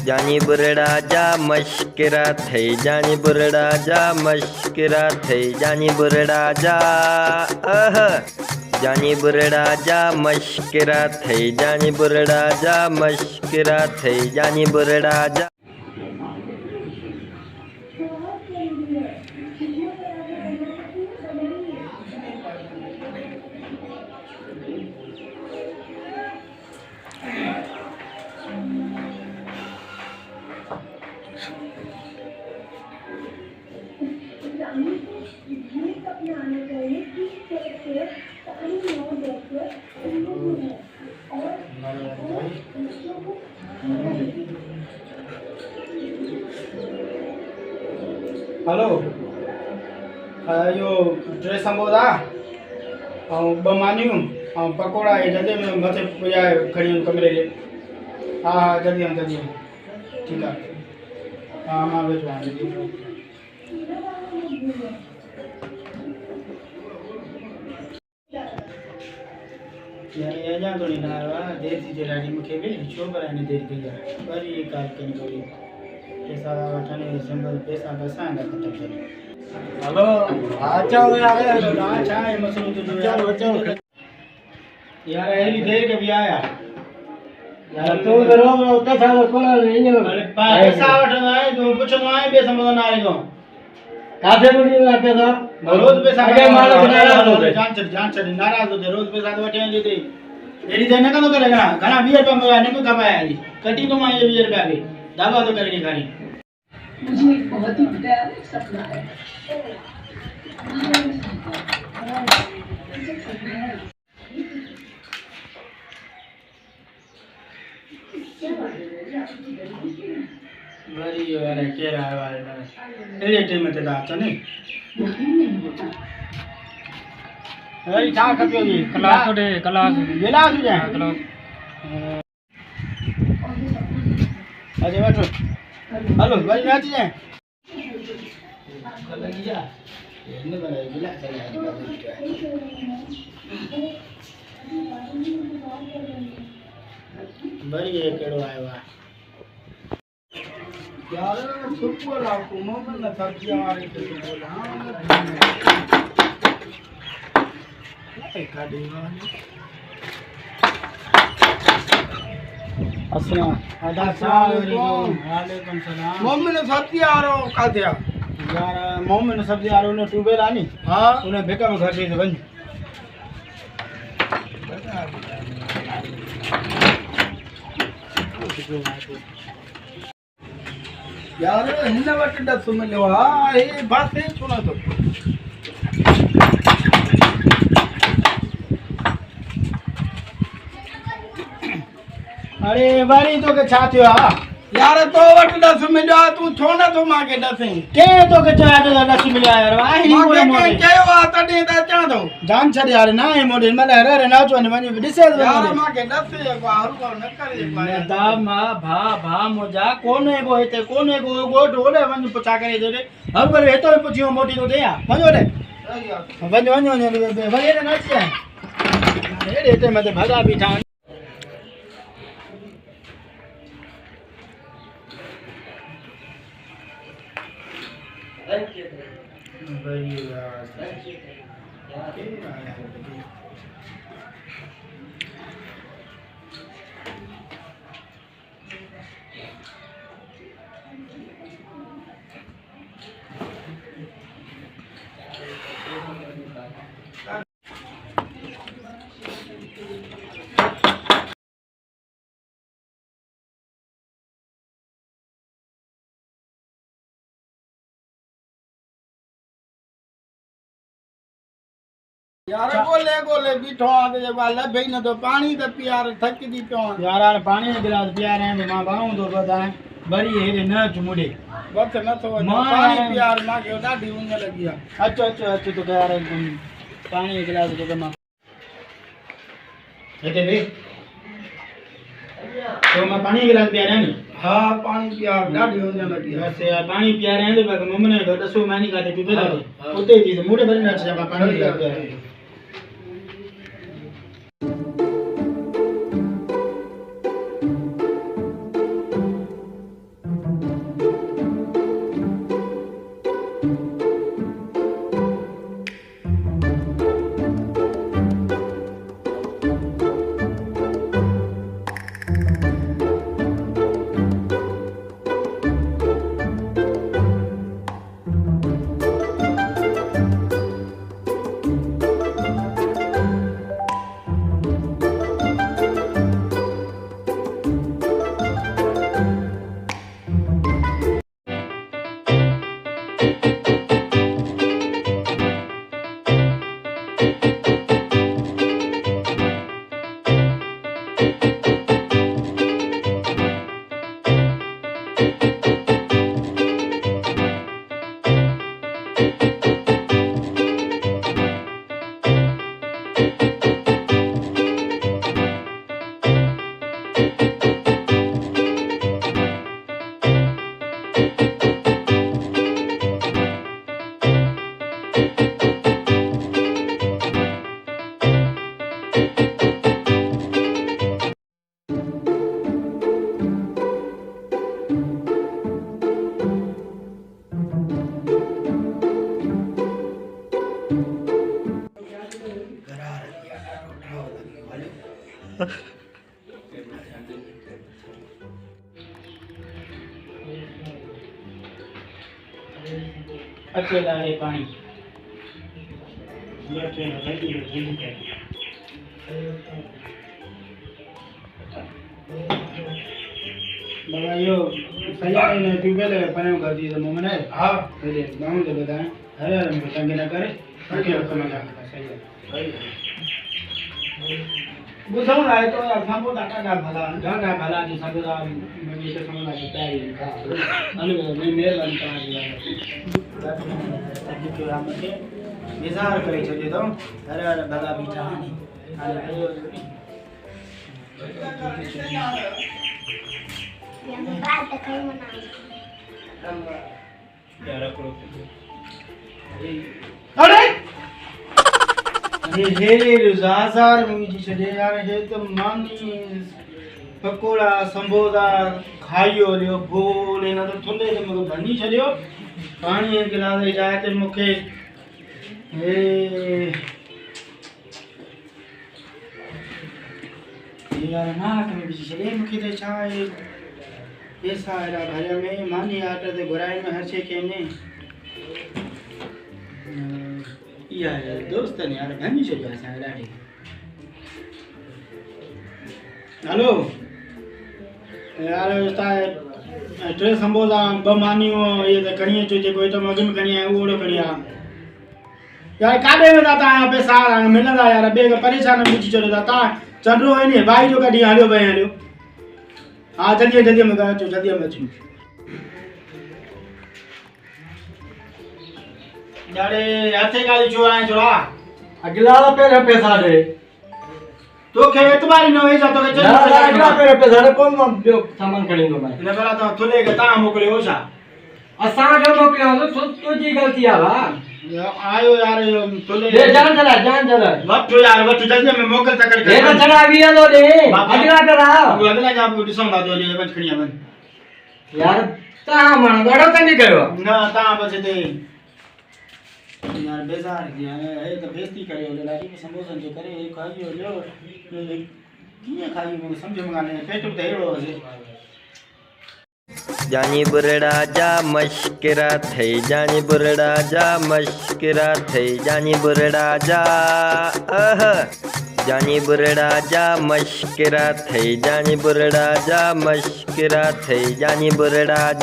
जानी बुरड़ा जा मश्किरा थई जानी बुरड़ा जा मश्किरा थई जानी बुरड़ा जा जानी बुरड़ा जा मश्किरा थई जानी बुरड़ा जा मश्किरा थई जानी बुरड़ा जा। हेलो यो टे समोसा ऐं ॿ मानियूं ऐं पकोड़ा हे जल्दी में मथे पुॼाए खणी वञ कमरे ॾे। हा हा जल्दी ठीकु आहे। हा मां वेठो आहियां। यार अञा थोरी न आयो आहे, देरि थी थिए ॾाढी मूंखे बि छो पर हिन देरि कई आहे। वरी ये कार कनि थोरी पैसा वठणु सिंपल पैसा बसा न ख़तमु करे। हेलो अचो यार हा छा आहे मसइलो तुंहिंजो अचो यार अहिड़ी देरि के बि आया यार तू रोज उते साल कोन ईंदो अरे पैसा वठंदो आहे तूं पुछंदो आहे ॿिए समझंदो न आहे तूं काथे मुड़ी ना पैसा रोज पैसा अगे मालिक नाराज हो गए जान छॾ नाराज हो रोज पैसा तो वठी वञे थी एॾी देरि न कंदो करे घणा 20 रुपया में न को कमाया हली कटी तो मां 20 रुपया के दावा तो करे ॾेखारी। मुझे एक बहुत ही भयानक सपना है। वरी अरे केरु आयो आहे अहिड़े टाइम ते था अचनि वरी छा खपेव जी क्लास तो दे क्लास गिलास हुजे क्लास अचे वठो हलो वरी न अचिजांइ लॻी जा हिन पर गिलास वरी हे कहिड़ो आयो आहे यार सुपर आपको मोहम्मद न सब्जी हमारे के बोला अस्सलाम वालेकुम सलाम मोहम्मद ने सब्जी आ रहा हो का दिया यार मोहम्मद ने सब्जी आ रहा उन्हें ट्यूबवेल आनी हां उन्हें बेका में घर से बन यार हिन वटि ॾस मिलियो आहे हे बात छो न थो अरे वरी तोखे छा थियो आहे यार तो वटि ॾस मिलियो आहे तूं छो नथो मूंखे ॾसें केरु तोखे चयो आहे ॾस मिलियो आहे यार आहे चयो आहे तॾहिं त अचां थो जान छॾ यार न आहे मोॾे हिन महिल हर न अचो वञी ॾिसे यार मूंखे ॾस हरू न करे दा मां भा मुंहिंजा कोन्हे को हिते कोन्हे को ॻोठ होॾे वञ पुछा करे हेॾे हर भले हितो ई पुछियो मोटी थो ॾे वञो होॾे वञ वरी हेॾे न अची हेॾे हिते मथे भॻा बीठा यार गोले बीठो आहे त जेको लभे ई नथो पाणी त पीआर थकिजी पियो यार पाणी जो गिलास पीआरे मां भाऊं थो ॿुधायां वरी हेॾे न अच मुॾे बस नथो पाणी पीआर मूंखे ॾाढी उञ लॻी आहे अचो तोखे यार पाणी जो गिलास तोखे मां हिते वेह तो मां पाणी जो गिलास पीआरियां नी हा पाणी पीआर ॾाढी उञ लॻी आहे बस यार पाणी पीआरियां थो बाक़ी मम्मी ने ॾसो मानी काथे पीपे उते थी मुॾे भले न अचिजां पाणी जो गिलास पीआरियां अकेला है पानी बाबा यो सही ने ट्यूबवेल पने कर दी तो मोमन है हां पहले गांव तो बताएं अरे हमको तंग ना करे ओके समझ आ सही है बुझाऊ आए तो हमको डाटा का भला जो सबरा मैं तो समझ आ सकता है का अनु मैं मेल अंतर दिया तो राम के निजार करे छे तो अरे अरे भला बीटा नहीं अरे हे रुजार मुझे छे यार हे तो मानी पकोड़ा संबोधा खाइयो लियो भोले ना तो थुले तो मको भनी छलियो पानी एक गिलास जाए ते मुखे हे यार ना तुम्हें बीच चले मुखे ते चाय ऐसा है घर में मानी आटा ते घुराई में हर छे के ने यार दोस्त ने यार भनी छलियो ऐसा लाडी हेलो यार उस्ताद ट्रे संबोधा ब मानियो ये तो कणिए जो जे कोई तो मगन कणिया ओड़ो कणिया यार काडे में जाता है पैसा मिलदा यार बे परेशान बीच चलो जाता चंद्रो है नहीं भाई जो कडी हालो भाई हालो हां जल्दी में गा जल्दी में छु यारे हाथे गाली जो आए जोड़ा अगला पे पैसा दे तो के तुम्हारी न होई जातो के ना अगला पे पैसा दे कौन जो सामान खरीदो मैं ने बला तो थुले के ता मोकले हो जा असा जो मोकले तो तुझी गलती आ बा आयो यार थुले ले जान चला वट यार वट जल्दी में मोकल तक कर ये तो चला भी लो दे अगला करा अगला जा डिसो दा दो ले बच खणिया बन यार ता मन गड़ो तंग कयो ना ता बच दे यार बेजार गया है तो बेइज्जती करे ले लाठी में संबोधन जो करे एक खाइयो लो किए खाई मुझे समझ में आने पेट तो हेड़ो है जानी बुरड़ा जा मश्किरा थई जानी बुरड़ा जा मश्किरा थई जानी बुरड़ा जा जानी बुरड़ा जा मश्किरा थई जानी बुरड़ा जा मश्किरा थई जानी बुरड़ा जा